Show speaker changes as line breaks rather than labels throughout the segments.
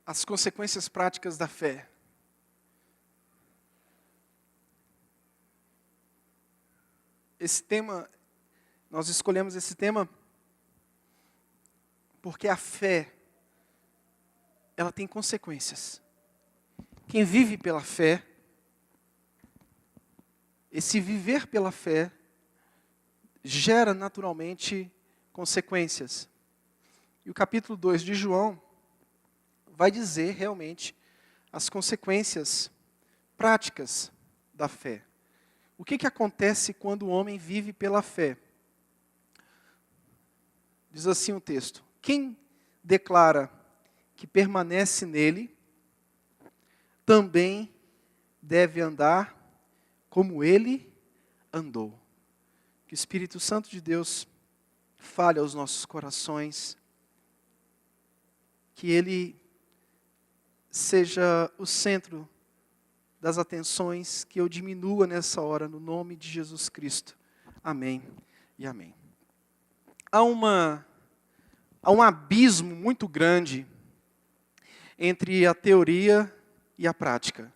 as consequências práticas da fé. Esse tema, nós escolhemos esse tema porque a fé, ela tem consequências. Quem vive pela fé, esse viver pela fé, gera naturalmente consequências. E o capítulo 2 de João vai dizer realmente as consequências práticas da fé. O que acontece quando o homem vive pela fé? Diz assim o texto: quem declara que permanece nele, também deve andar como ele andou. Que o Espírito Santo de Deus fale aos nossos corações, que ele seja o centro das atenções, que eu diminua nessa hora, no nome de Jesus Cristo. Amém e amém. Há um abismo muito grande entre a teoria e a prática.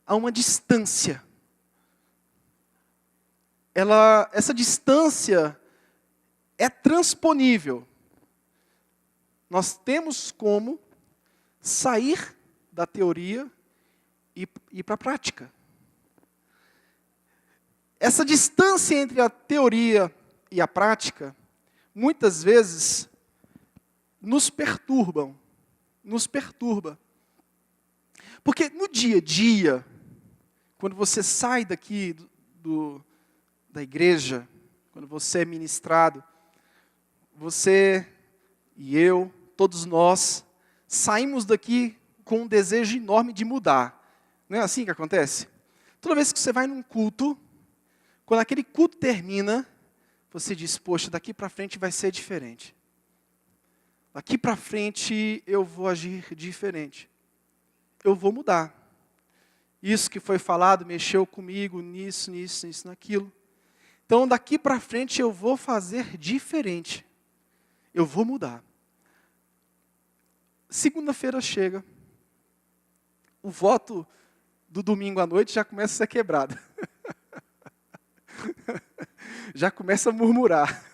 Há uma distância. Essa distância é transponível. Nós temos como sair da teoria e ir para a prática. Essa distância entre a teoria e a prática, muitas vezes, nos perturba. Porque no dia a dia, quando você sai daqui da igreja, quando você é ministrado, você e eu, todos nós, saímos daqui com um desejo enorme de mudar. Não é assim que acontece? Toda vez que você vai num culto, quando aquele culto termina, você diz, poxa, daqui para frente vai ser diferente. Daqui para frente eu vou agir diferente. Eu vou mudar. Isso que foi falado mexeu comigo, nisso, naquilo. Então daqui para frente eu vou fazer diferente. Eu vou mudar. Segunda-feira chega. O voto do domingo à noite já começa a ser quebrado. Já começa a murmurar.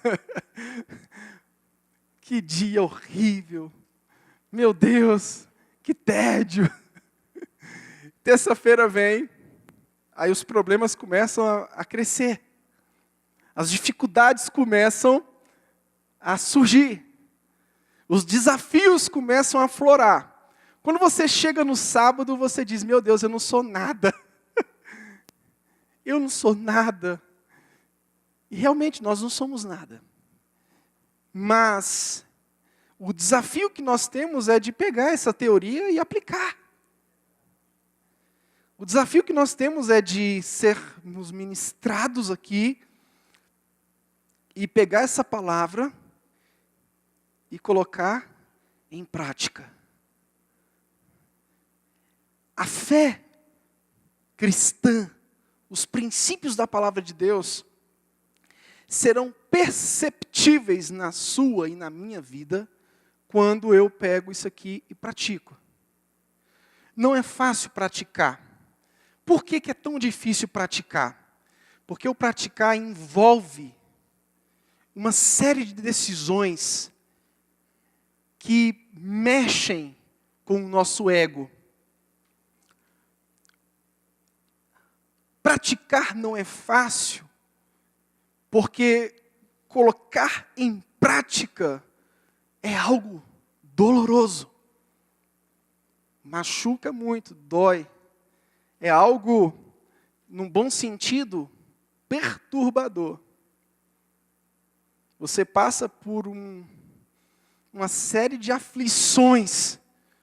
Que dia horrível. Meu Deus, que tédio. Terça-feira vem, aí os problemas começam a crescer. As dificuldades começam a surgir. Os desafios começam a aflorar. Quando você chega no sábado, você diz, meu Deus, eu não sou nada. Eu não sou nada. E realmente nós não somos nada. Mas o desafio que nós temos é de pegar essa teoria e aplicar. O desafio que nós temos é de sermos ministrados aqui e pegar essa palavra e colocar em prática. A fé cristã, os princípios da palavra de Deus, serão perceptíveis na sua e na minha vida quando eu pego isso aqui e pratico. Não é fácil praticar. Por que é tão difícil praticar? Porque o praticar envolve uma série de decisões que mexem com o nosso ego. Praticar não é fácil, porque colocar em prática é algo doloroso. Machuca muito, dói. É algo, num bom sentido, perturbador. Você passa por uma série de aflições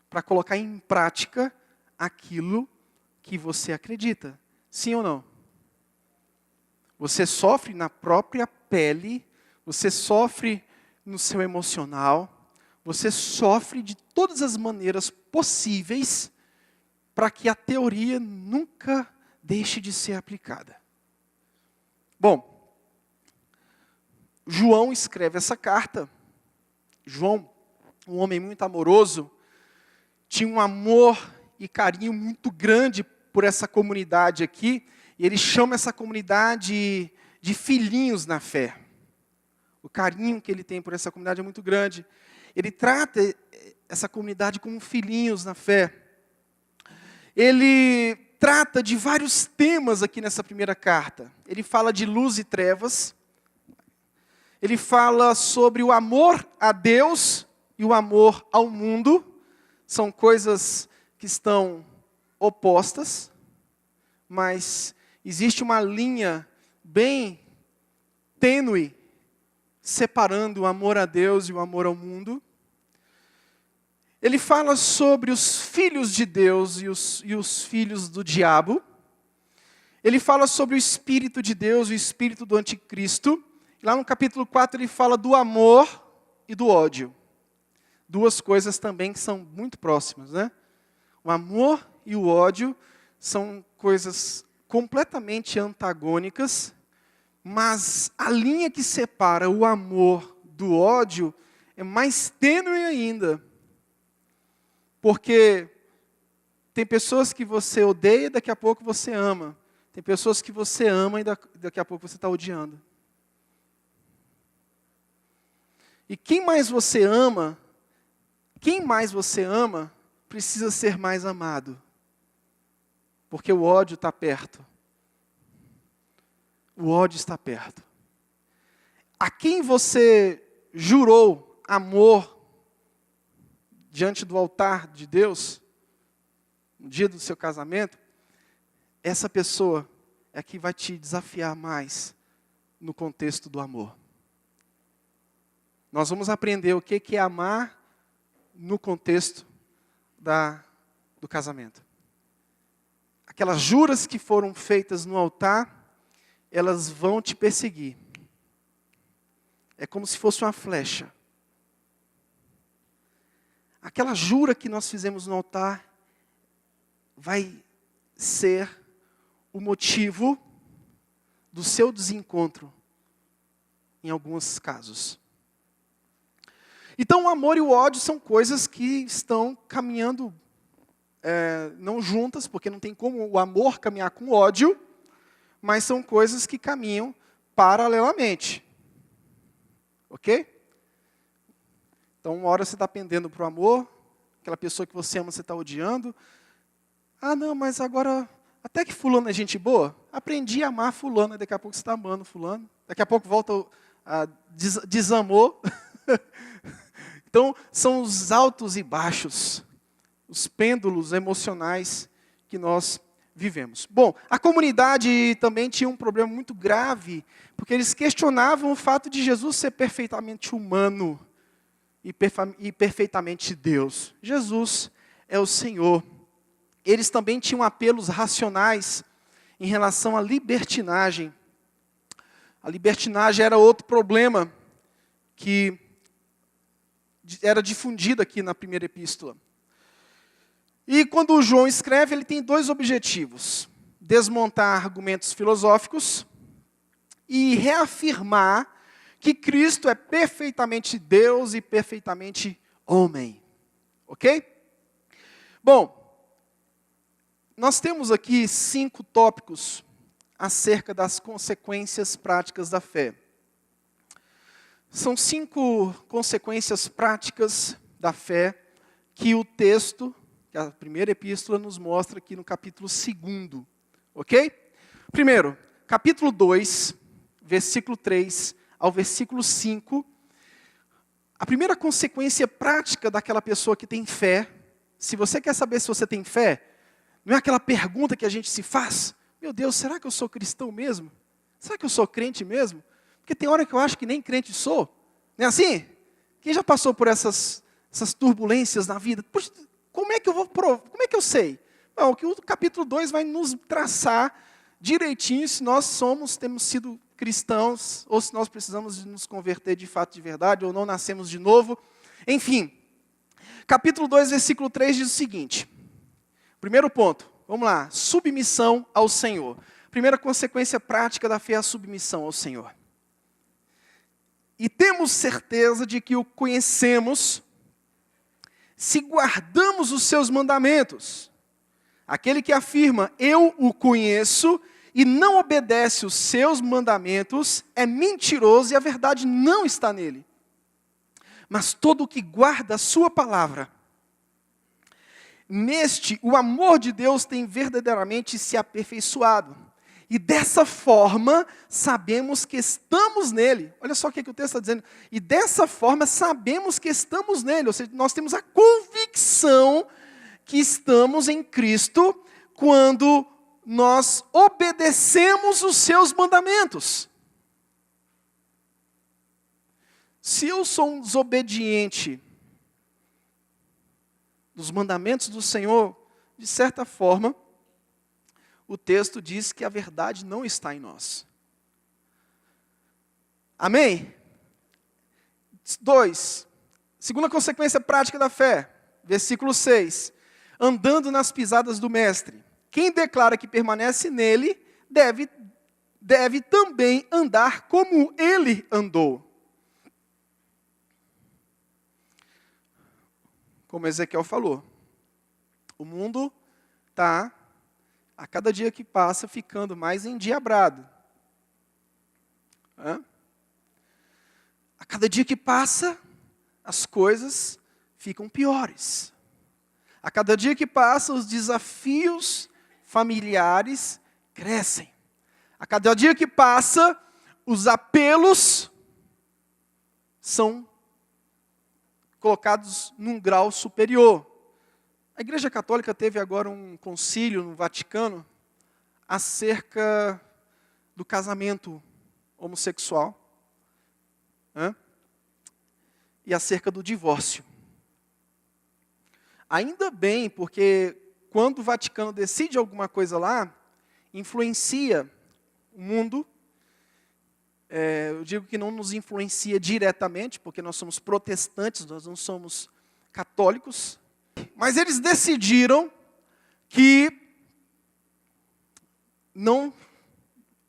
para colocar em prática aquilo que você acredita. Sim ou não? Você sofre na própria pele, você sofre no seu emocional, você sofre de todas as maneiras possíveis para que a teoria nunca deixe de ser aplicada. Bom, João escreve essa carta. João um homem muito amoroso, tinha um amor e carinho muito grande por essa comunidade aqui, e ele chama essa comunidade de filhinhos na fé. O carinho que ele tem por essa comunidade é muito grande. Ele trata essa comunidade como filhinhos na fé. Ele trata de vários temas aqui nessa primeira carta. Ele fala de luz e trevas. Ele fala sobre o amor a Deus e o amor ao mundo. São coisas que estão opostas, mas existe uma linha bem tênue separando o amor a Deus e o amor ao mundo. Ele fala sobre os filhos de Deus e os filhos do diabo. Ele fala sobre o Espírito de Deus e o Espírito do Anticristo. Lá no capítulo 4 ele fala do amor e do ódio. Duas coisas também que são muito próximas, né? O amor e o ódio são coisas completamente antagônicas, mas a linha que separa o amor do ódio é mais tênue ainda. Porque tem pessoas que você odeia e daqui a pouco você ama. Tem pessoas que você ama e daqui a pouco você está odiando. E quem mais você ama, precisa ser mais amado. Porque o ódio está perto. O ódio está perto. A quem você jurou amor diante do altar de Deus, no dia do seu casamento, essa pessoa é que vai te desafiar mais no contexto do amor. Nós vamos aprender o que é amar no contexto do casamento. Aquelas juras que foram feitas no altar, elas vão te perseguir. É como se fosse uma flecha. Aquela jura que nós fizemos no altar vai ser o motivo do seu desencontro, em alguns casos. Então, o amor e o ódio são coisas que estão caminhando não juntas, porque não tem como o amor caminhar com o ódio, mas são coisas que caminham paralelamente. Ok? Então, uma hora você está pendendo para o amor, aquela pessoa que você ama você está odiando. Ah, não, mas agora, até que fulano é gente boa, aprendi a amar fulano, e daqui a pouco você está amando fulano. Daqui a pouco volta a desamor. Então, são os altos e baixos, os pêndulos emocionais que nós vivemos. Bom, a comunidade também tinha um problema muito grave, porque eles questionavam o fato de Jesus ser perfeitamente humano e perfeitamente Deus. Jesus é o Senhor. Eles também tinham apelos racionais em relação à libertinagem. A libertinagem era outro problema que era difundido aqui na primeira epístola. E quando o João escreve, ele tem dois objetivos: desmontar argumentos filosóficos e reafirmar que Cristo é perfeitamente Deus e perfeitamente homem. Ok? Bom, nós temos aqui 5 tópicos acerca das consequências práticas da fé. São 5 consequências práticas da fé que o texto, que a primeira epístola nos mostra aqui no capítulo 2. Ok? Primeiro, capítulo 2, versículo 3 ao versículo 5. A primeira consequência prática daquela pessoa que tem fé, se você quer saber se você tem fé, não é aquela pergunta que a gente se faz: meu Deus, será que eu sou cristão mesmo? Será que eu sou crente mesmo? Porque tem hora que eu acho que nem crente sou. Não é assim? Quem já passou por essas turbulências na vida? Puxa, como é que eu vou provar? Como é que eu sei? Não, o que o capítulo 2 vai nos traçar direitinho se nós temos sido cristãos, ou se nós precisamos de nos converter de fato de verdade, ou não nascemos de novo. Enfim, capítulo 2, versículo 3 diz o seguinte. Primeiro ponto, vamos lá, submissão ao Senhor. Primeira consequência prática da fé é a submissão ao Senhor. E temos certeza de que o conhecemos se guardamos os seus mandamentos. Aquele que afirma, eu o conheço, e não obedece os seus mandamentos, é mentiroso e a verdade não está nele. Mas todo o que guarda a sua palavra, neste o amor de Deus tem verdadeiramente se aperfeiçoado. E dessa forma sabemos que estamos nele. Olha só o que o texto está dizendo. E dessa forma sabemos que estamos nele. Ou seja, nós temos a convicção que estamos em Cristo quando nós obedecemos os seus mandamentos. Se eu sou um desobediente dos mandamentos do Senhor, de certa forma, o texto diz que a verdade não está em nós. Amém? 2. Segunda consequência prática da fé. Versículo 6. Andando nas pisadas do Mestre. Quem declara que permanece nele, deve também andar como ele andou. Como Ezequiel falou, o mundo está, a cada dia que passa, ficando mais endiabrado. A cada dia que passa, as coisas ficam piores. A cada dia que passa, os desafios familiares crescem. A cada dia que passa, os apelos são colocados num grau superior. A Igreja Católica teve agora um concílio no Vaticano acerca do casamento homossexual, e acerca do divórcio. Ainda bem, porque quando o Vaticano decide alguma coisa lá, influencia o mundo. Eu digo que não nos influencia diretamente, porque nós somos protestantes, nós não somos católicos. Mas eles decidiram que não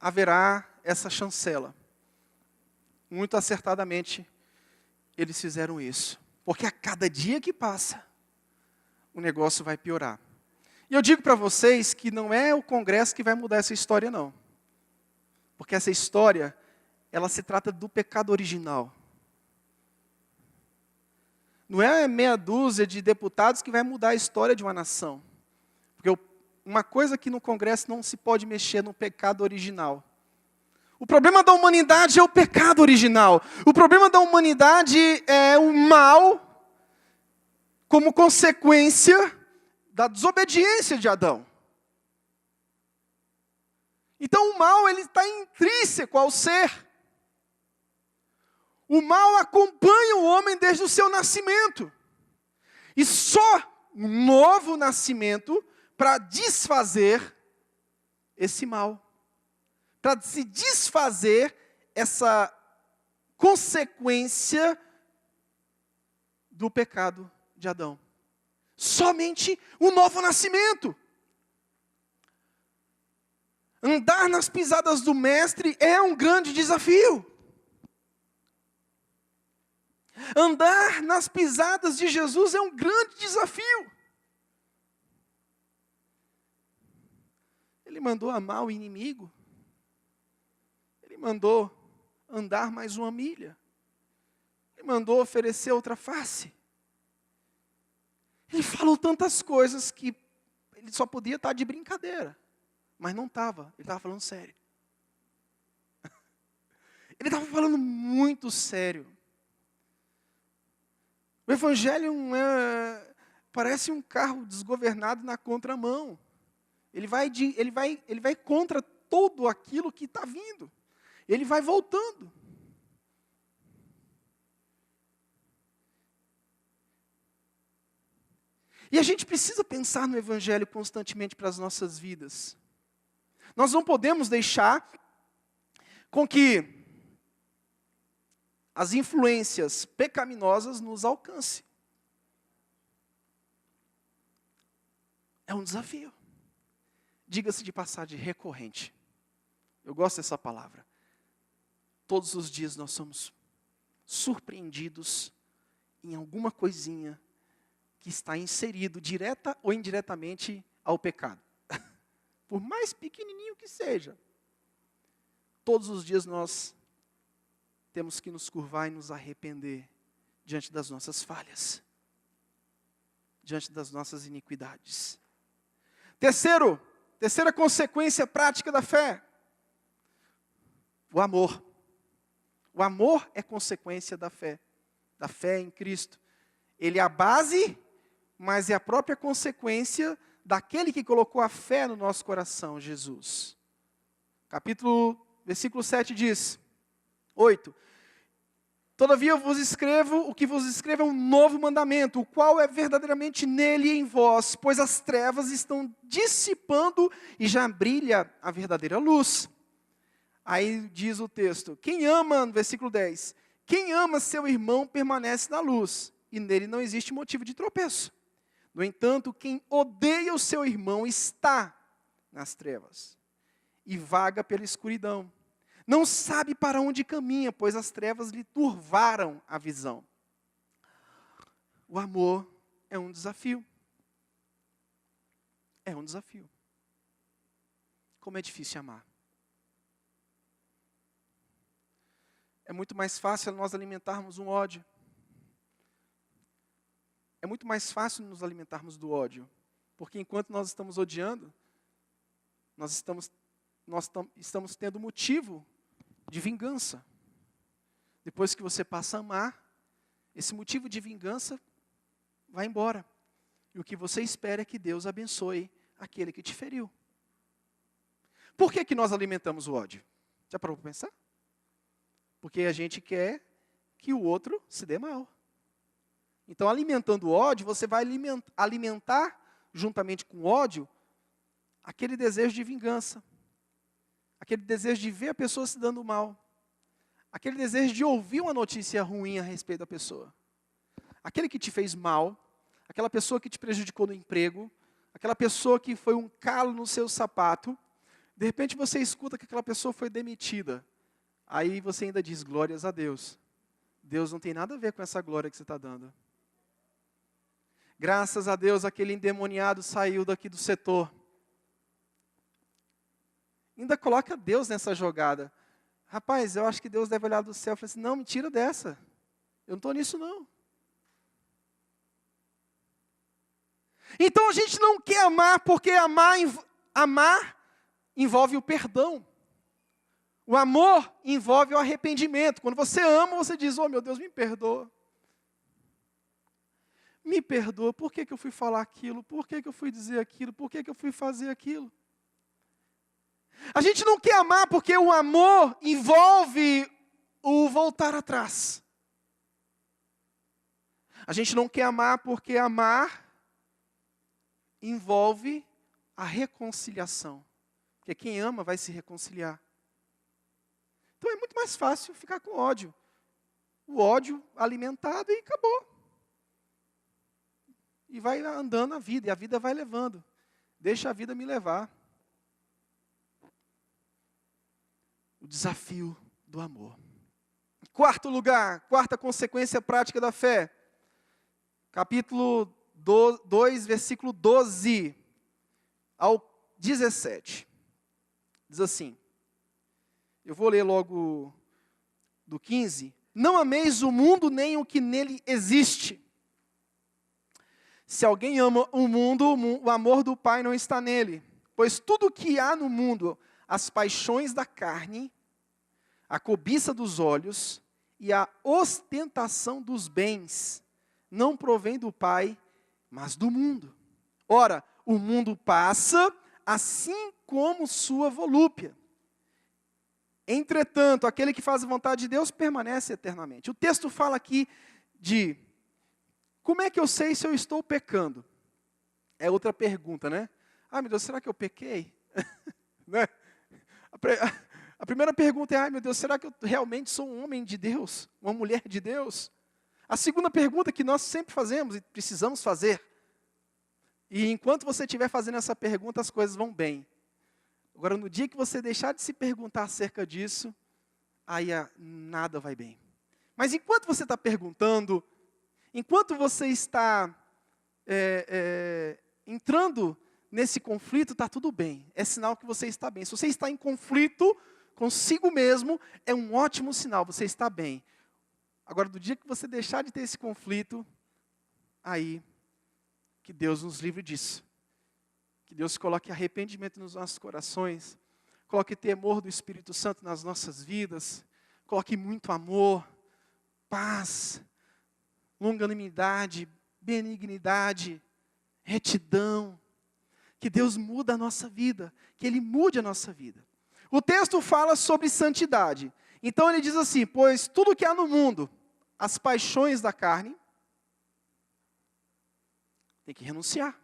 haverá essa chancela. Muito acertadamente, eles fizeram isso. Porque a cada dia que passa, o negócio vai piorar. E eu digo para vocês que não é o Congresso que vai mudar essa história, não. Porque essa história, ela se trata do pecado original. Não é meia dúzia de deputados que vai mudar a história de uma nação. Porque uma coisa que no Congresso não se pode mexer no pecado original. O problema da humanidade é o pecado original. O problema da humanidade é o mal como consequência da desobediência de Adão. Então o mal ele está intrínseco ao ser. O mal acompanha o homem desde o seu nascimento. E só um novo nascimento para desfazer esse mal. Para se desfazer essa consequência do pecado de Adão. Somente o novo nascimento. Andar nas pisadas do Mestre é um grande desafio. Andar nas pisadas de Jesus é um grande desafio. Ele mandou amar o inimigo. Ele mandou andar mais uma milha. Ele mandou oferecer outra face. Ele falou tantas coisas que ele só podia estar de brincadeira. Mas não estava. Ele estava falando sério. Ele estava falando muito sério. O Evangelho parece um carro desgovernado na contramão. Ele vai contra tudo aquilo que está vindo. Ele vai voltando. E a gente precisa pensar no Evangelho constantemente para as nossas vidas. Nós não podemos deixar com que as influências pecaminosas nos alcancem. É um desafio. Diga-se de passagem, recorrente. Eu gosto dessa palavra. Todos os dias nós somos surpreendidos em alguma coisinha que está inserido, direta ou indiretamente, ao pecado. Por mais pequenininho que seja. Todos os dias nós temos que nos curvar e nos arrepender diante das nossas falhas, diante das nossas iniquidades. Terceira consequência prática da fé, o amor. O amor é consequência da fé em Cristo. Ele é a base, mas é a própria consequência daquele que colocou a fé no nosso coração, Jesus. Versículo 7 diz, 8. Todavia o que vos escrevo é um novo mandamento, o qual é verdadeiramente nele e em vós, pois as trevas estão dissipando e já brilha a verdadeira luz. Aí diz o texto, no versículo 10, quem ama seu irmão permanece na luz, e nele não existe motivo de tropeço. No entanto, quem odeia o seu irmão está nas trevas, e vaga pela escuridão. Não sabe para onde caminha, pois as trevas lhe turvaram a visão. O amor é um desafio. É um desafio. Como é difícil amar. É muito mais fácil nós alimentarmos um ódio. É muito mais fácil nos alimentarmos do ódio. Porque enquanto nós estamos odiando, nós estamos tendo motivo de vingança. Depois que você passa a amar, esse motivo de vingança vai embora. E o que você espera é que Deus abençoe aquele que te feriu. Por que nós alimentamos o ódio? Já parou para pensar? Porque a gente quer que o outro se dê mal. Então, alimentando o ódio, você vai alimentar, juntamente com o ódio, aquele desejo de vingança. Aquele desejo de ver a pessoa se dando mal. Aquele desejo de ouvir uma notícia ruim a respeito da pessoa. Aquele que te fez mal, aquela pessoa que te prejudicou no emprego, aquela pessoa que foi um calo no seu sapato, de repente você escuta que aquela pessoa foi demitida. Aí você ainda diz, glórias a Deus. Deus não tem nada a ver com essa glória que você está dando. Graças a Deus, aquele endemoniado saiu daqui do setor. Ainda coloca Deus nessa jogada. Rapaz, eu acho que Deus deve olhar do céu e falar assim, não, me tira dessa. Eu não estou nisso não. Então a gente não quer amar, porque amar envolve o perdão. O amor envolve o arrependimento. Quando você ama, você diz, oh meu Deus, me perdoa. Me perdoa, por que eu fui falar aquilo? Por que eu fui dizer aquilo? Por que eu fui fazer aquilo? A gente não quer amar porque o amor envolve o voltar atrás. A gente não quer amar porque amar envolve a reconciliação. Porque quem ama vai se reconciliar. Então é muito mais fácil ficar com ódio. O ódio alimentado e acabou. E vai andando a vida, e a vida vai levando. Deixa a vida me levar. O desafio do amor. Quarto lugar, quarta consequência prática da fé. Capítulo 2, versículo 12 ao 17. Diz assim, eu vou ler logo do 15. Não ameis o mundo nem o que nele existe. Se alguém ama o mundo, o amor do Pai não está nele. Pois tudo o que há no mundo, as paixões da carne, a cobiça dos olhos e a ostentação dos bens, não provém do Pai, mas do mundo. Ora, o mundo passa, assim como sua volúpia. Entretanto, aquele que faz a vontade de Deus permanece eternamente. O texto fala aqui de, como é que eu sei se eu estou pecando? É outra pergunta, né? Ah, meu Deus, será que eu pequei? Né? A primeira pergunta é, ai meu Deus, será que eu realmente sou um homem de Deus? Uma mulher de Deus? A segunda pergunta que nós sempre fazemos e precisamos fazer, e enquanto você estiver fazendo essa pergunta, as coisas vão bem. Agora, no dia que você deixar de se perguntar acerca disso, aí nada vai bem. Mas enquanto você está perguntando, enquanto você está entrando nesse conflito, está tudo bem. É sinal que você está bem. Se você está em conflito consigo mesmo, é um ótimo sinal, você está bem. Agora, do dia que você deixar de ter esse conflito, aí, que Deus nos livre disso. Que Deus coloque arrependimento nos nossos corações, coloque temor do Espírito Santo nas nossas vidas, coloque muito amor, paz, longanimidade, benignidade, retidão. Que Deus muda a nossa vida, que Ele mude a nossa vida. O texto fala sobre santidade. Então ele diz assim, pois tudo que há no mundo, as paixões da carne, tem que renunciar.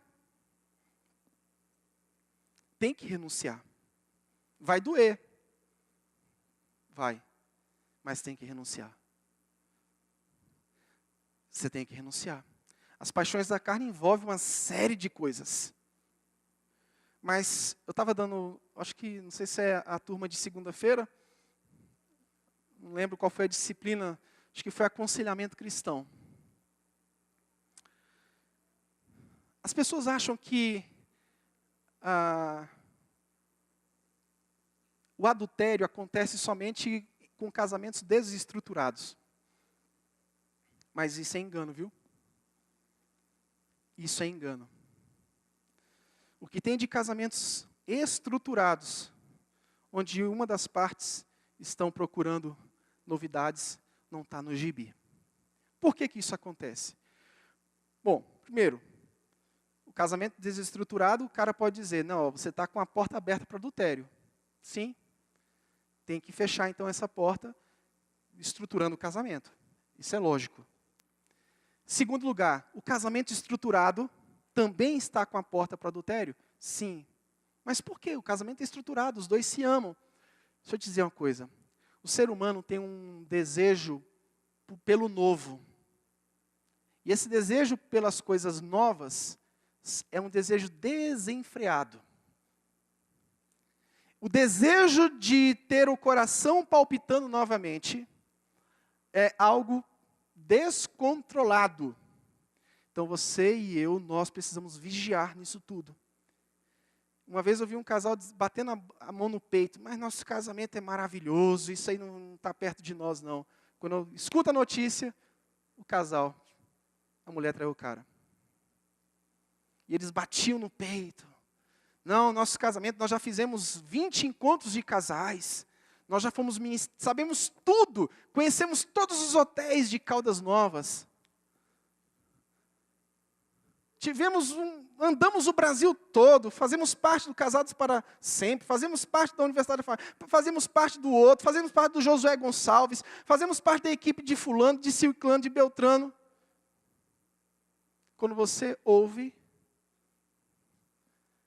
Tem que renunciar. Vai doer. Vai. Mas tem que renunciar. Você tem que renunciar. As paixões da carne envolvem uma série de coisas. Mas eu estava dando, acho que, não sei se é a turma de segunda-feira, não lembro qual foi a disciplina, acho que foi aconselhamento cristão. As pessoas acham que o adultério acontece somente com casamentos desestruturados. Mas isso é engano, viu? Isso é engano. O que tem de casamentos estruturados, onde uma das partes estão procurando novidades, não está no gibi. Por que isso acontece? Bom, primeiro, o casamento desestruturado, o cara pode dizer, não, você está com a porta aberta para adultério. Sim, tem que fechar então essa porta, estruturando o casamento. Isso é lógico. Segundo lugar, o casamento estruturado também está com a porta para o adultério? Sim. Mas por quê? O casamento é estruturado, os dois se amam. Deixa eu te dizer uma coisa. O ser humano tem um desejo pelo novo. E esse desejo pelas coisas novas é um desejo desenfreado. O desejo de ter o coração palpitando novamente é algo descontrolado. Então você e eu, nós precisamos vigiar nisso tudo. Uma vez eu vi um casal batendo a mão no peito, mas nosso casamento é maravilhoso, isso aí não está perto de nós não. Quando eu escuto a notícia, o casal, a mulher traiu o cara. E eles batiam no peito. Não, nosso casamento, nós já fizemos 20 encontros de casais. Nós já fomos sabemos tudo. Conhecemos todos os hotéis de Caldas Novas. Andamos o Brasil todo. Fazemos parte do Casados para Sempre. Fazemos parte da Universidade da Família. Fazemos parte do outro. Fazemos parte do Josué Gonçalves. Fazemos parte da equipe de fulano, de ciclano, de beltrano. Quando você ouve,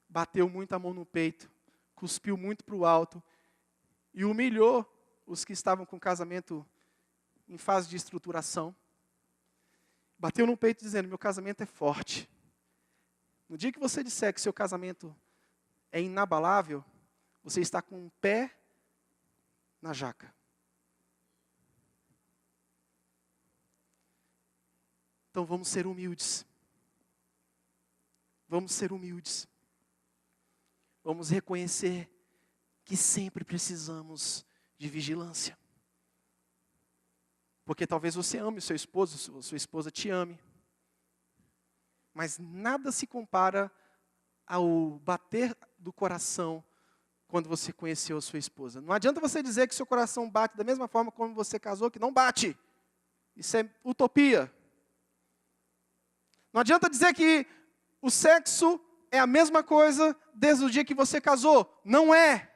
bateu muito a mão no peito, cuspiu muito para o alto e humilhou os que estavam com o casamento em fase de estruturação. Bateu no peito dizendo, meu casamento é forte. No dia que você disser que seu casamento é inabalável, você está com um pé na jaca. Então vamos ser humildes. Vamos ser humildes. Vamos reconhecer que sempre precisamos de vigilância. Porque talvez você ame o seu esposo, sua esposa te ame. Mas nada se compara ao bater do coração quando você conheceu a sua esposa. Não adianta você dizer que seu coração bate da mesma forma como você casou, que não bate. Isso é utopia. Não adianta dizer que o sexo é a mesma coisa desde o dia que você casou. Não é.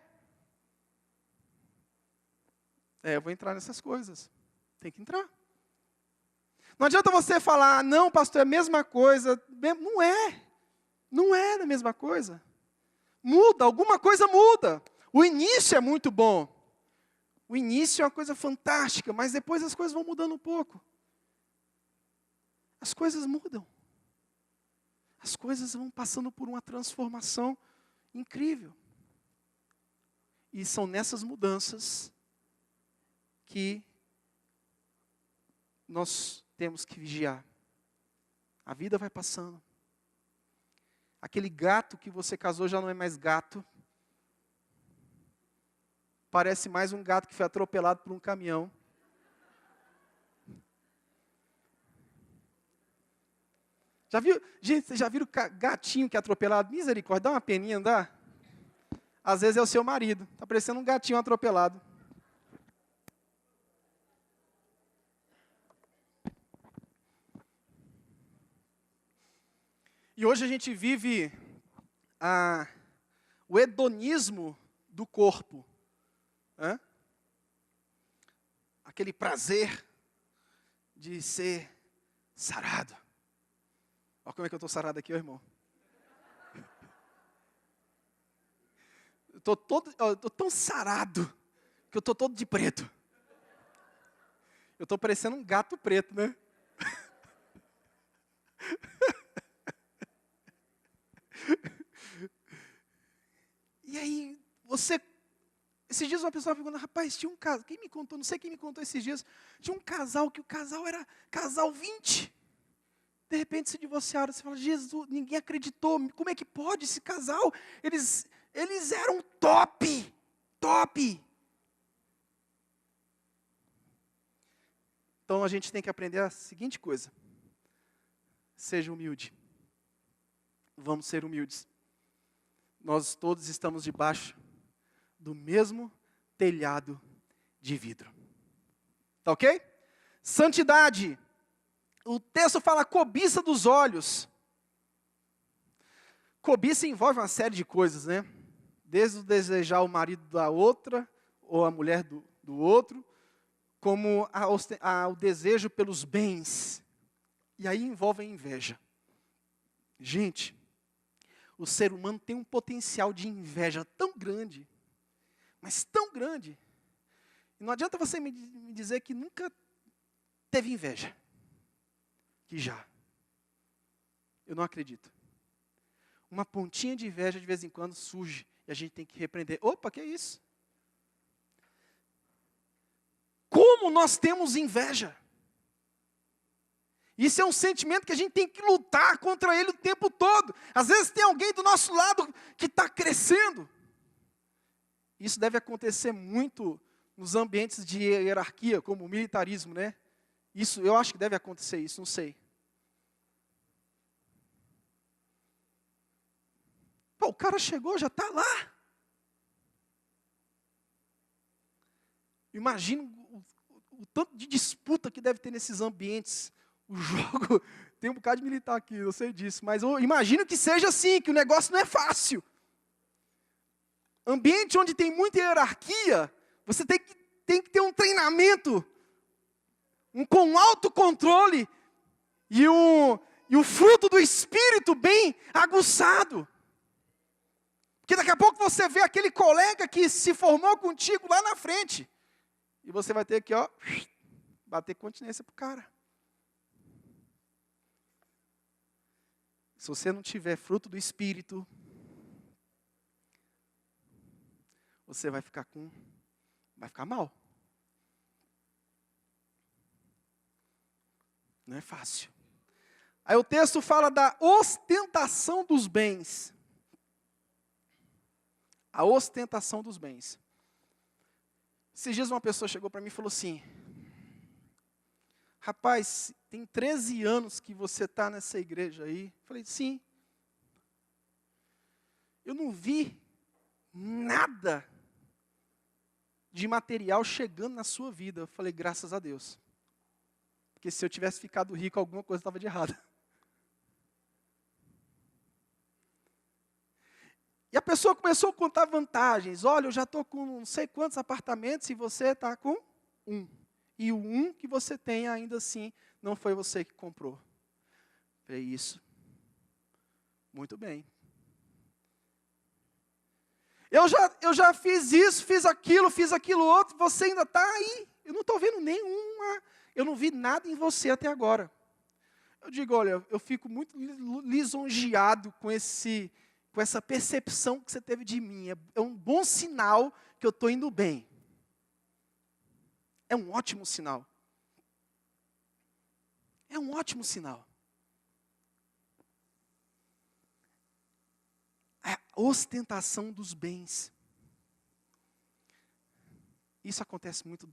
Eu vou entrar nessas coisas. Tem que entrar. Não adianta você falar, não, pastor, é a mesma coisa. Não é. Não é a mesma coisa. Muda, alguma coisa muda. O início é muito bom. O início é uma coisa fantástica, mas depois as coisas vão mudando um pouco. As coisas mudam. As coisas vão passando por uma transformação incrível. E são nessas mudanças que nós temos que vigiar. A vida vai passando, aquele gato que você casou já não é mais gato. Parece mais um gato que foi atropelado por um caminhão. Já viu? Gente, vocês já viram gatinho que é atropelado? Misericórdia, dá uma peninha andar. Às vezes é o seu marido. Está parecendo um gatinho atropelado. E hoje a gente vive o hedonismo do corpo. Aquele prazer de ser sarado. Olha como é que eu estou sarado aqui, irmão. Eu estou tão sarado que eu estou todo de preto. Eu estou parecendo um gato preto, né? E aí, esses dias uma pessoa perguntou, rapaz, tinha um casal, quem me contou, não sei quem me contou esses dias, tinha um casal que o casal era casal 20. De repente se divorciaram, você fala, Jesus, ninguém acreditou, como é que pode esse casal? Eles eram top. Então a gente tem que aprender a seguinte coisa, seja humilde. Vamos ser humildes. Nós todos estamos debaixo do mesmo telhado de vidro. Tá ok? Santidade. O texto fala cobiça dos olhos. Cobiça envolve uma série de coisas, né? Desde o desejar o marido da outra, ou a mulher do outro, como o desejo pelos bens. E aí envolve a inveja. Gente, o ser humano tem um potencial de inveja tão grande, mas tão grande. E não adianta você me dizer que nunca teve inveja. Que já. Eu não acredito. Uma pontinha de inveja de vez em quando surge e a gente tem que repreender. Opa, que é isso? Como nós temos inveja? Isso é um sentimento que a gente tem que lutar contra ele o tempo todo. Às vezes tem alguém do nosso lado que está crescendo. Isso deve acontecer muito nos ambientes de hierarquia, como o militarismo, né? Isso, eu acho que deve acontecer isso, não sei. Pô, o cara chegou, já está lá. Imagina o tanto de disputa que deve ter nesses ambientes. O jogo, tem um bocado de militar aqui, eu sei disso, mas eu imagino que seja assim, que o negócio não é fácil. Ambiente onde tem muita hierarquia, você tem que ter um treinamento, com autocontrole e o fruto do Espírito bem aguçado. Porque daqui a pouco você vê aquele colega que se formou contigo lá na frente, e você vai ter que, bater continência pro cara. Se você não tiver fruto do Espírito, você vai ficar mal. Não é fácil. Aí o texto fala da ostentação dos bens. A ostentação dos bens. Esses dias uma pessoa chegou para mim e falou assim, rapaz, tem 13 anos que você está nessa igreja aí. Eu falei, sim. Eu não vi nada de material chegando na sua vida. Eu falei, graças a Deus. Porque se eu tivesse ficado rico, alguma coisa estava de errado. E a pessoa começou a contar vantagens. Olha, eu já estou com não sei quantos apartamentos e você está com um. E o um que você tem ainda assim, não foi você que comprou. É isso. Muito bem. Eu já fiz isso, fiz aquilo outro, você ainda está aí. Eu não estou vendo eu não vi nada em você até agora. Eu digo, olha, eu fico muito lisonjeado com essa percepção que você teve de mim. É um bom sinal que eu estou indo bem. É um ótimo sinal. É um ótimo sinal. ostentação dos bens. Isso acontece muito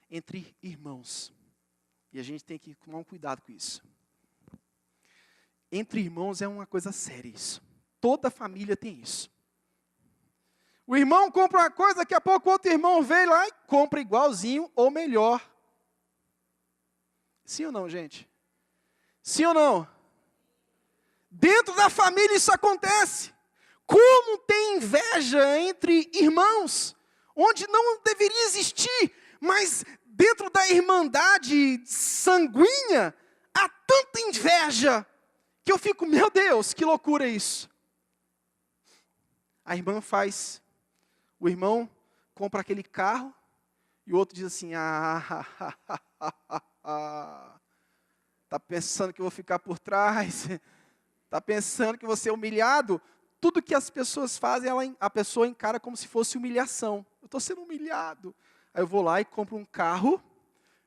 entre irmãos. E a gente tem que tomar um cuidado com isso. Entre irmãos é uma coisa séria isso. Toda família tem isso. O irmão compra uma coisa, daqui a pouco o outro irmão vem lá e compra igualzinho ou melhor. Sim ou não, gente? Sim ou não? Dentro da família isso acontece. Como tem inveja entre irmãos, onde não deveria existir, mas dentro da irmandade sanguínea, há tanta inveja, que eu fico, meu Deus, que loucura isso. A irmã faz, o irmão compra aquele carro, e o outro diz assim, está pensando que eu vou ficar por trás, está pensando que vou ser humilhado. Tudo que as pessoas fazem, a pessoa encara como se fosse humilhação. Eu estou sendo humilhado. Aí eu vou lá e compro um carro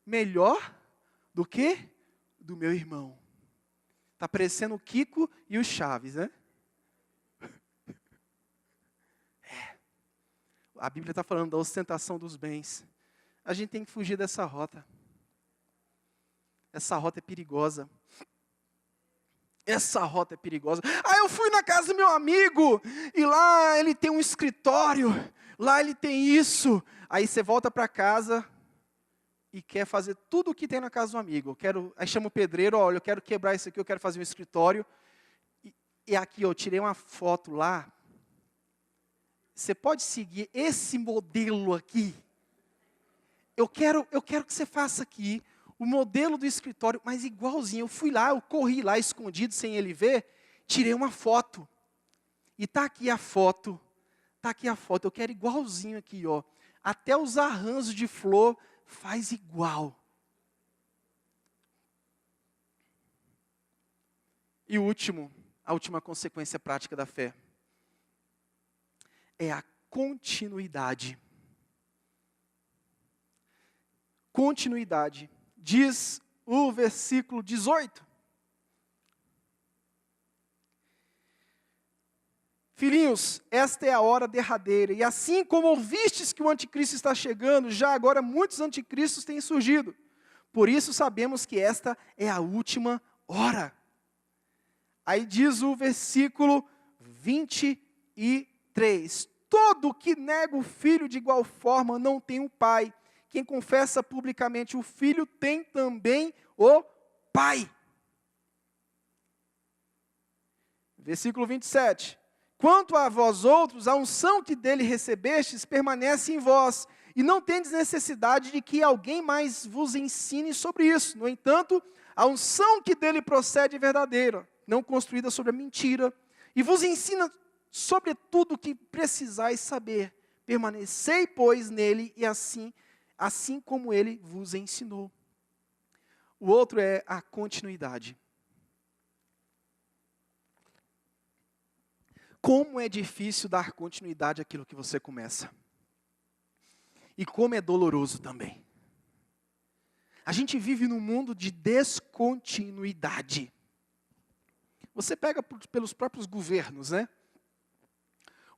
melhor do que do meu irmão. Está parecendo o Kiko e o Chaves, né? A Bíblia está falando da ostentação dos bens. A gente tem que fugir dessa rota. Essa rota é perigosa. Essa rota é perigosa. Eu fui na casa do meu amigo, e lá ele tem um escritório, lá ele tem isso. Aí você volta para casa e quer fazer tudo o que tem na casa do amigo. Aí chama o pedreiro, olha, eu quero quebrar isso aqui, eu quero fazer um escritório. E aqui, eu tirei uma foto lá. Você pode seguir esse modelo aqui. Eu quero que você faça aqui o modelo do escritório, mas igualzinho. Eu fui lá, eu corri lá escondido, sem ele ver, tirei uma foto. E está aqui a foto. Está aqui a foto. Eu quero igualzinho aqui, ó. Até os arranjos de flor faz igual. E a última consequência prática da fé é a continuidade. Continuidade. Diz o versículo 18. Filhinhos, esta é a hora derradeira, e assim como ouvistes que o anticristo está chegando, já agora muitos anticristos têm surgido. Por isso sabemos que esta é a última hora. Aí diz o versículo 23. Todo que nega o filho de igual forma não tem o pai. Quem confessa publicamente o filho tem também o pai. Versículo 27. Quanto a vós outros, a unção que dele recebestes permanece em vós, e não tendes necessidade de que alguém mais vos ensine sobre isso. No entanto, a unção que dele procede é verdadeira, não construída sobre a mentira, e vos ensina sobre tudo o que precisais saber. Permanecei, pois, nele, e assim como ele vos ensinou. O outro é a continuidade. Como é difícil dar continuidade àquilo que você começa. E como é doloroso também. A gente vive num mundo de descontinuidade. Você pega pelos próprios governos, né?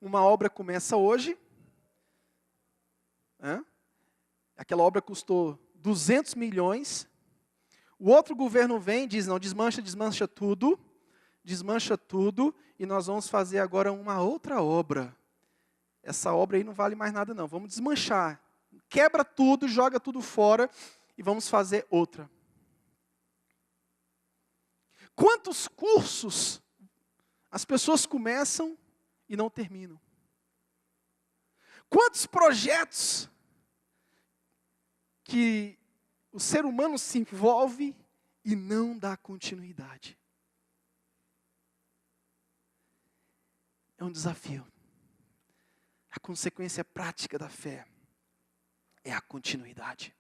Uma obra começa hoje. Aquela obra custou 200 milhões. O outro governo vem e diz, não, desmancha tudo, e nós vamos fazer agora uma outra obra. Essa obra aí não vale mais nada não, vamos desmanchar. Quebra tudo, joga tudo fora e vamos fazer outra. Quantos cursos as pessoas começam e não terminam? Quantos projetos que o ser humano se envolve e não dá continuidade? É um desafio. A consequência prática da fé é a continuidade.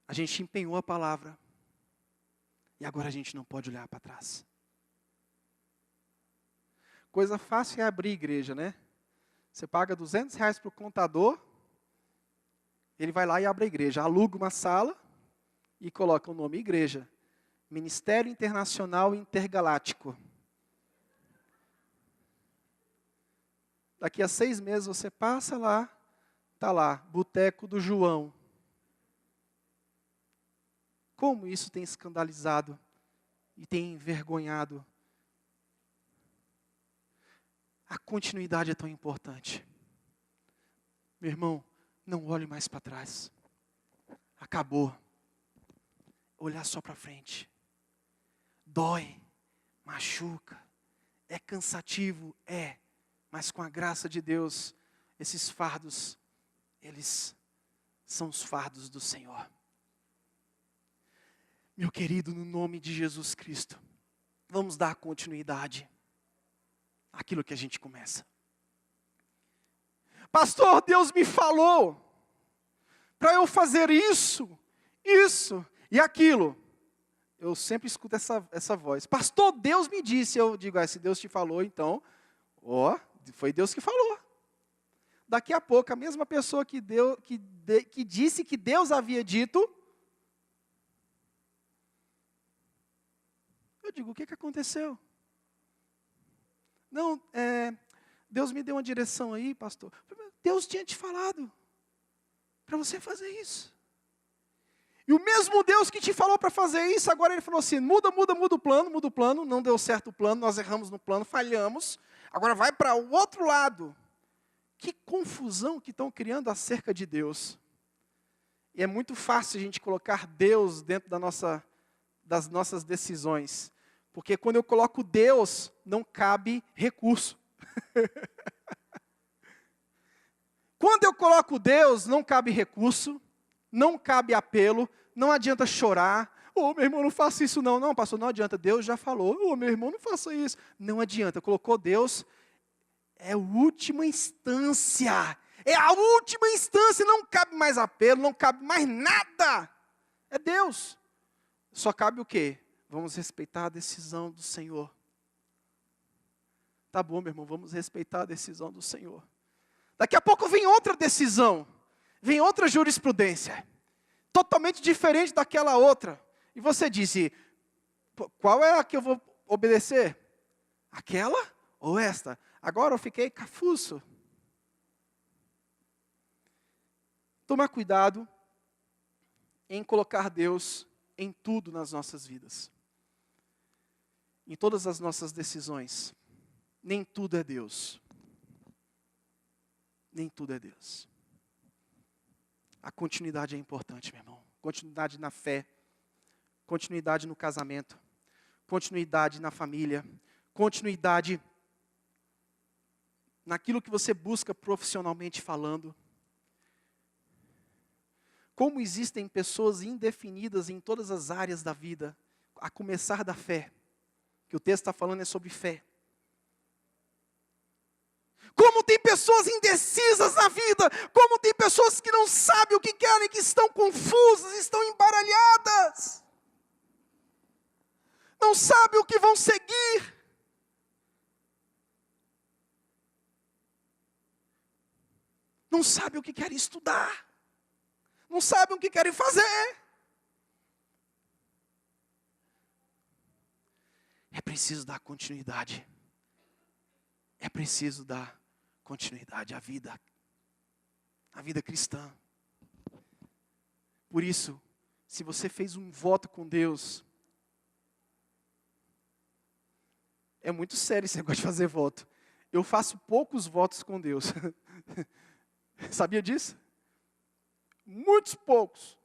A gente empenhou a palavra e agora a gente não pode olhar para trás. Coisa fácil é abrir igreja, né? Você paga R$200 para o contador, ele vai lá e abre a igreja, aluga uma sala e coloca o nome igreja. Ministério Internacional Intergaláctico. Daqui a 6 meses você passa lá, está lá, Boteco do João. Como isso tem escandalizado e tem envergonhado. A continuidade é tão importante. Meu irmão, não olhe mais para trás. Acabou. Olhar só para frente. Dói, machuca, é cansativo, mas com a graça de Deus, esses fardos, eles são os fardos do Senhor. Meu querido, no nome de Jesus Cristo, vamos dar continuidade àquilo que a gente começa. Pastor, Deus me falou para eu fazer isso e aquilo. Eu sempre escuto essa voz. Pastor, Deus me disse. Eu digo, se Deus te falou, então, foi Deus que falou. Daqui a pouco, a mesma pessoa que disse que Deus havia dito, eu digo, o que aconteceu? Não, Deus me deu uma direção aí, pastor. Deus tinha te falado para você fazer isso. E o mesmo Deus que te falou para fazer isso, agora Ele falou assim, muda o plano, não deu certo o plano, nós erramos no plano, falhamos, agora vai para o outro lado. Que confusão que estão criando acerca de Deus. E é muito fácil a gente colocar Deus dentro das nossas decisões. Porque quando eu coloco Deus, não cabe recurso. Quando eu coloco Deus, não cabe recurso, não cabe apelo, não adianta chorar. Meu irmão, não faça isso não. Não, pastor, não adianta, Deus já falou. Meu irmão, não faça isso. Não adianta, colocou Deus, é a última instância. É a última instância, não cabe mais apelo, não cabe mais nada. É Deus. Só cabe o quê? Vamos respeitar a decisão do Senhor. Tá bom, meu irmão, vamos respeitar a decisão do Senhor. Daqui a pouco vem outra decisão, vem outra jurisprudência, totalmente diferente daquela outra. E você disse, qual é a que eu vou obedecer? Aquela ou esta? Agora eu fiquei cafuço. Tomar cuidado em colocar Deus em tudo nas nossas vidas. Em todas as nossas decisões. Nem tudo é Deus. Nem tudo é Deus. A continuidade é importante, meu irmão. Continuidade na fé. Continuidade no casamento. Continuidade na família. Continuidade naquilo que você busca profissionalmente falando. Como existem pessoas indefinidas em todas as áreas da vida, a começar da fé. Que o texto está falando é sobre fé. Como tem pessoas indecisas na vida, como tem pessoas que não sabem o que querem, que estão confusas, estão embaralhadas. Não sabem o que vão seguir. Não sabem o que querem estudar. Não sabem o que querem fazer. É preciso dar continuidade. É preciso dar continuidade à vida cristã. Por isso, se você fez um voto com Deus, é muito sério esse negócio de fazer voto. Eu faço poucos votos com Deus. Sabia disso? Muitos poucos.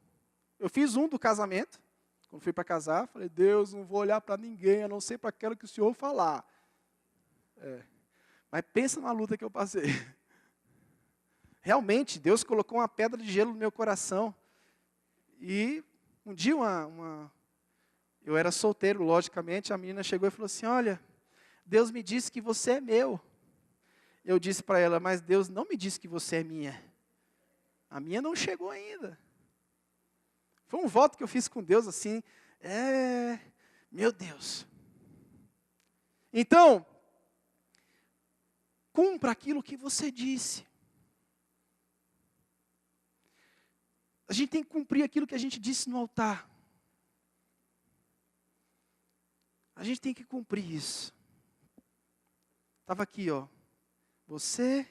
Eu fiz um do casamento. Quando fui para casar, falei, Deus, não vou olhar para ninguém, a não ser para aquilo que o Senhor falar. Mas pensa na luta que eu passei. Realmente, Deus colocou uma pedra de gelo no meu coração. E um dia, eu era solteiro, logicamente, a menina chegou e falou assim, olha, Deus me disse que você é meu. Eu disse para ela, mas Deus não me disse que você é minha. A minha não chegou ainda. Foi um voto que eu fiz com Deus assim, meu Deus. Então, cumpra aquilo que você disse. A gente tem que cumprir aquilo que a gente disse no altar. A gente tem que cumprir isso. Estava aqui, ó. Você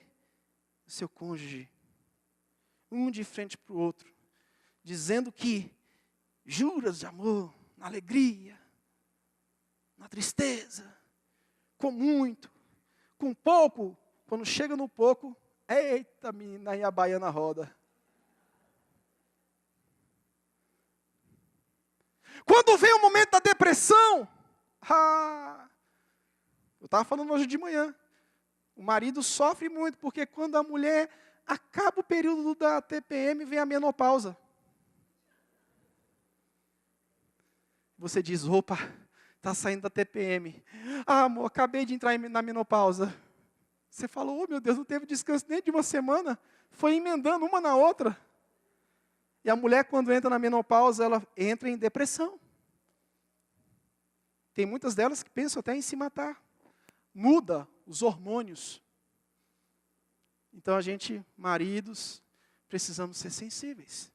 e seu cônjuge, um de frente para o outro, dizendo que juras de amor, na alegria, na tristeza, com muito, com pouco. Quando chega no pouco, eita, menina, aí a baiana roda. Quando vem o momento da depressão, eu estava falando hoje de manhã, o marido sofre muito, porque quando a mulher acaba o período da TPM, vem a menopausa. Você diz, opa, está saindo da TPM. Amor, acabei de entrar na menopausa. Você falou, oh meu Deus, não teve descanso nem de uma semana. Foi emendando uma na outra. E a mulher, quando entra na menopausa, ela entra em depressão. Tem muitas delas que pensam até em se matar. Muda os hormônios. Então a gente, maridos, precisamos ser sensíveis.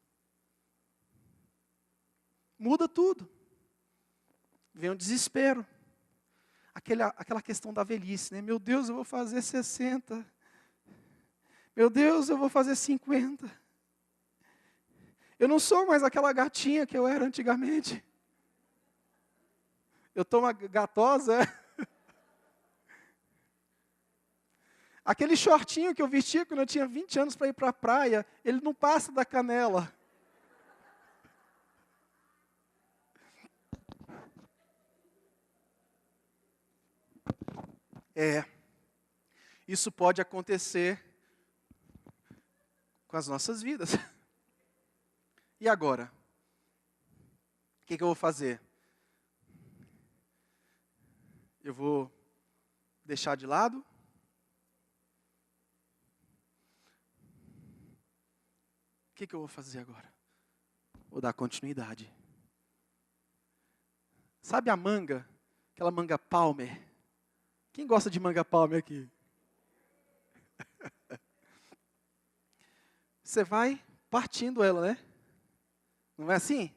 Muda tudo. Vem o desespero. Aquela questão da velhice, né? Meu Deus, eu vou fazer 60. Meu Deus, eu vou fazer 50. Eu não sou mais aquela gatinha que eu era antigamente. Eu estou uma gatosa, Aquele shortinho que eu vestia quando eu tinha 20 anos para ir para a praia, ele não passa da canela. Isso pode acontecer com as nossas vidas. E agora? O que eu vou fazer? Eu vou deixar de lado? O que eu vou fazer agora? Vou dar continuidade. Sabe a manga? Aquela manga Palmer? Quem gosta de manga Palmer aqui? Você vai partindo ela, né? Não é assim?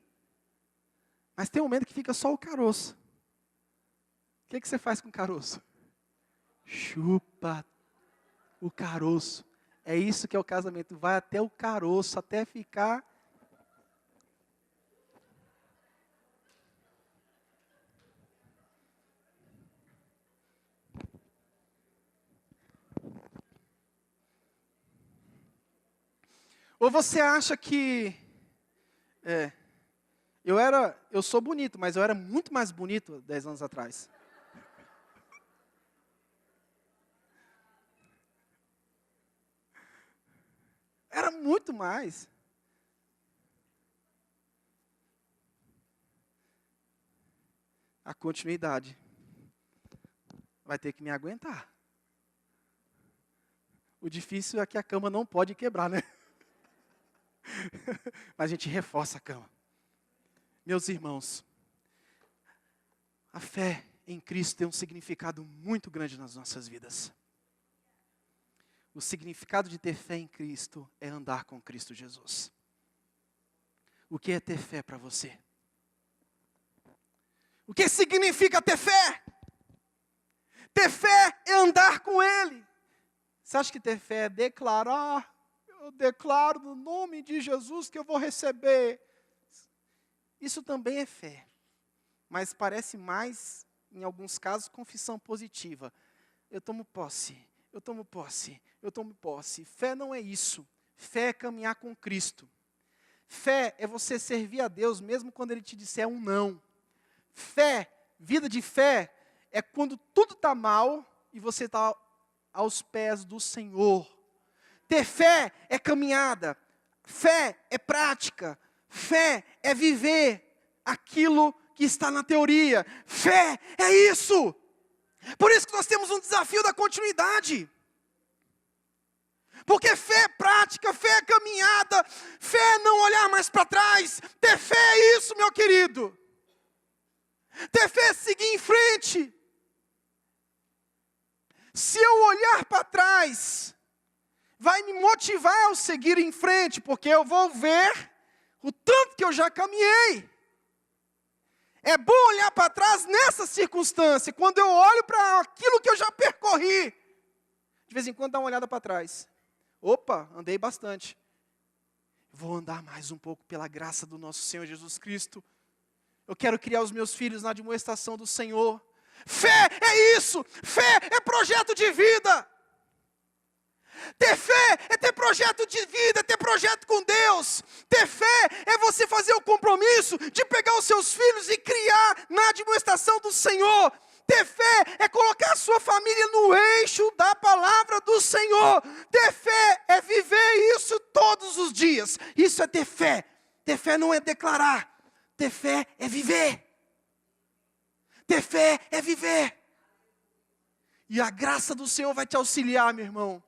Mas tem um momento que fica só o caroço. O que você faz com o caroço? Chupa o caroço. É isso que é o casamento. Vai até o caroço, até ficar... Ou você acha que... eu sou bonito, mas eu era muito mais bonito 10 anos atrás. Era muito mais. A continuidade vai ter que me aguentar. O difícil é que a cama não pode quebrar, né? Mas a gente reforça a cama. Meus irmãos, a fé em Cristo tem um significado muito grande nas nossas vidas. O significado de ter fé em Cristo é andar com Cristo Jesus. O que é ter fé para você? O que significa ter fé? Ter fé é andar com Ele. Você acha que ter fé é declarar? Eu declaro no nome de Jesus que eu vou receber. Isso também é fé. Mas parece mais, em alguns casos, confissão positiva. Eu tomo posse. Eu tomo posse, eu tomo posse. Fé não é isso. Fé é caminhar com Cristo. Fé é você servir a Deus mesmo quando Ele te disser um não. Fé, vida de fé, é quando tudo está mal e você está aos pés do Senhor. Ter fé é caminhada. Fé é prática. Fé é viver aquilo que está na teoria. Fé é isso. Por isso que nós temos um desafio da continuidade. Porque fé é prática, fé é caminhada, fé é não olhar mais para trás. Ter fé é isso, meu querido. Ter fé é seguir em frente. Se eu olhar para trás, vai me motivar a seguir em frente, porque eu vou ver o tanto que eu já caminhei. É bom olhar para trás nessa circunstância, quando eu olho para aquilo que eu já percorri. De vez em quando dá uma olhada para trás. Opa, andei bastante. Vou andar mais um pouco pela graça do nosso Senhor Jesus Cristo. Eu quero criar os meus filhos na admoestação do Senhor. Fé é isso, fé é projeto de vida. Ter fé é ter projeto de vida, é ter projeto com Deus. Ter fé é você fazer o compromisso de pegar os seus filhos e criar na admoestação do Senhor. Ter fé é colocar a sua família no eixo da palavra do Senhor. Ter fé é viver isso todos os dias. Isso é ter fé. Ter fé não é declarar. Ter fé é viver. Ter fé é viver. E a graça do Senhor vai te auxiliar, meu irmão.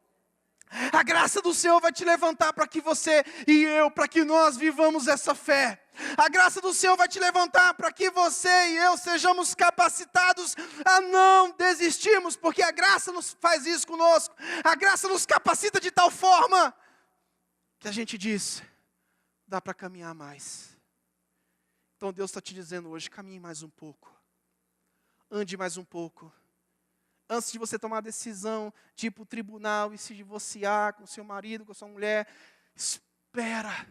A graça do Senhor vai te levantar para que você e eu, para que nós vivamos essa fé. A graça do Senhor vai te levantar para que você e eu sejamos capacitados a não desistirmos, porque a graça nos faz isso conosco. A graça nos capacita de tal forma que a gente diz, dá para caminhar mais. Então Deus está te dizendo hoje, caminhe mais um pouco. Ande mais um pouco. Antes de você tomar a decisão de ir para o tribunal e se divorciar com seu marido, com sua mulher, espera,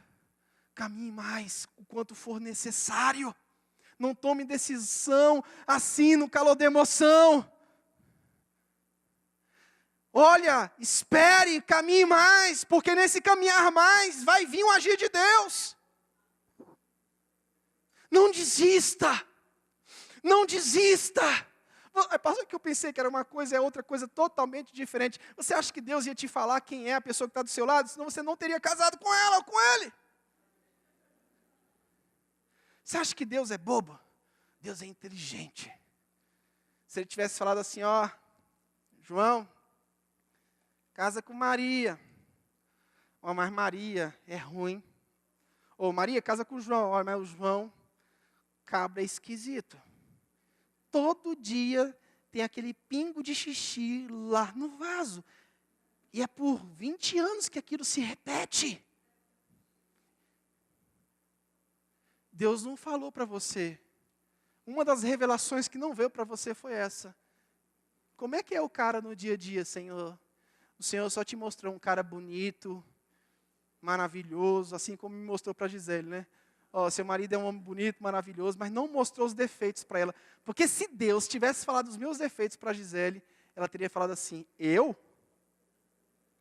caminhe mais, o quanto for necessário. Não tome decisão assim no calor da emoção. Olha, espere, caminhe mais, porque nesse caminhar mais vai vir um agir de Deus. Não desista, não desista. Pastor, que eu pensei que era uma coisa, é outra coisa totalmente diferente. Você acha que Deus ia te falar quem é a pessoa que está do seu lado? Senão você não teria casado com ela ou com ele. Você acha que Deus é bobo? Deus é inteligente. Se ele tivesse falado assim, ó, João, casa com Maria. Ó, mas Maria é ruim. Ou Maria, casa com João. Ó, mas o João, cabra é esquisito. Todo dia tem aquele pingo de xixi lá no vaso. E é por 20 anos que aquilo se repete. Deus não falou para você. Uma das revelações que não veio para você foi essa. Como é que é o cara no dia a dia, Senhor? O Senhor só te mostrou um cara bonito, maravilhoso, assim como me mostrou para Gisele, né? Ó, seu marido é um homem bonito, maravilhoso, mas não mostrou os defeitos para ela. Porque se Deus tivesse falado os meus defeitos para a Gisele, ela teria falado assim, eu?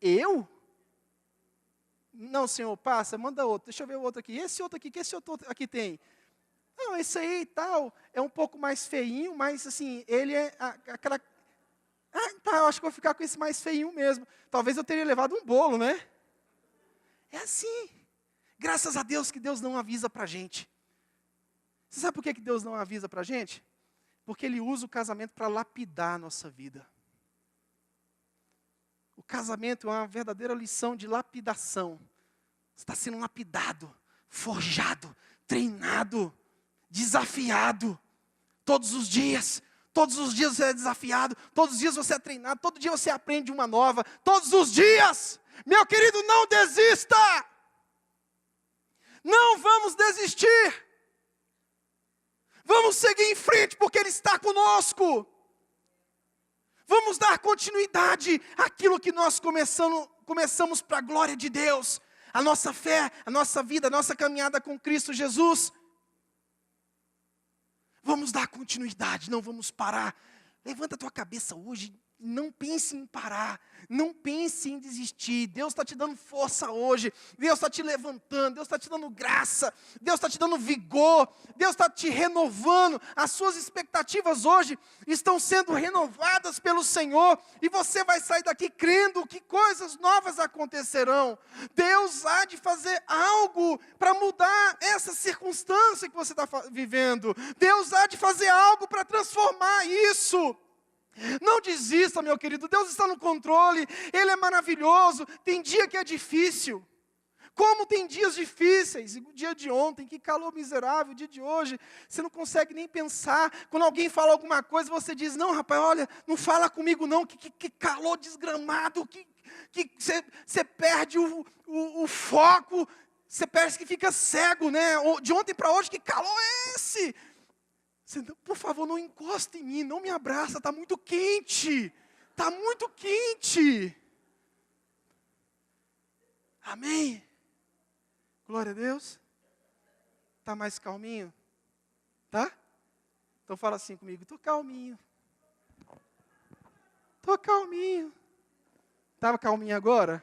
Eu? Não, Senhor, passa, manda outro. Deixa eu ver o outro aqui. Esse outro aqui, que esse outro aqui tem? Não, esse aí e tal, é um pouco mais feinho, mas assim, ele é aquela... Ah, tá, eu acho que vou ficar com esse mais feinho mesmo. Talvez eu teria levado um bolo, né? É assim. Graças a Deus que Deus não avisa para a gente. Você sabe por que Deus não avisa para a gente? Porque Ele usa o casamento para lapidar a nossa vida. O casamento é uma verdadeira lição de lapidação. Você está sendo lapidado, forjado, treinado, desafiado. Todos os dias você é desafiado, todos os dias você é treinado, todo dia você aprende uma nova, todos os dias. Meu querido, não desista! Não vamos desistir. Vamos seguir em frente porque Ele está conosco. Vamos dar continuidade àquilo que nós começamos para a glória de Deus. A nossa fé, a nossa vida, a nossa caminhada com Cristo Jesus. Vamos dar continuidade, não vamos parar. Levanta a tua cabeça hoje. Não pense em parar, não pense em desistir. Deus está te dando força hoje, Deus está te levantando, Deus está te dando graça, Deus está te dando vigor, Deus está te renovando. As suas expectativas hoje estão sendo renovadas pelo Senhor, e você vai sair daqui crendo que coisas novas acontecerão. Deus há de fazer algo para mudar essa circunstância que você está vivendo. Deus há de fazer algo para transformar isso. Não desista, meu querido, Deus está no controle, Ele é maravilhoso. Tem dia que é difícil, como tem dias difíceis. O dia de ontem, que calor miserável, o dia de hoje, você não consegue nem pensar. Quando alguém fala alguma coisa, você diz, não rapaz, olha, não fala comigo não, que calor desgramado, que você perde o foco, você parece que fica cego, né? De ontem para hoje, que calor é esse? Por favor, não encosta em mim, não me abraça, está muito quente. Está muito quente. Amém? Glória a Deus. Está mais calminho? Tá? Então fala assim comigo, estou calminho. Estou calminho. Estava calminho agora?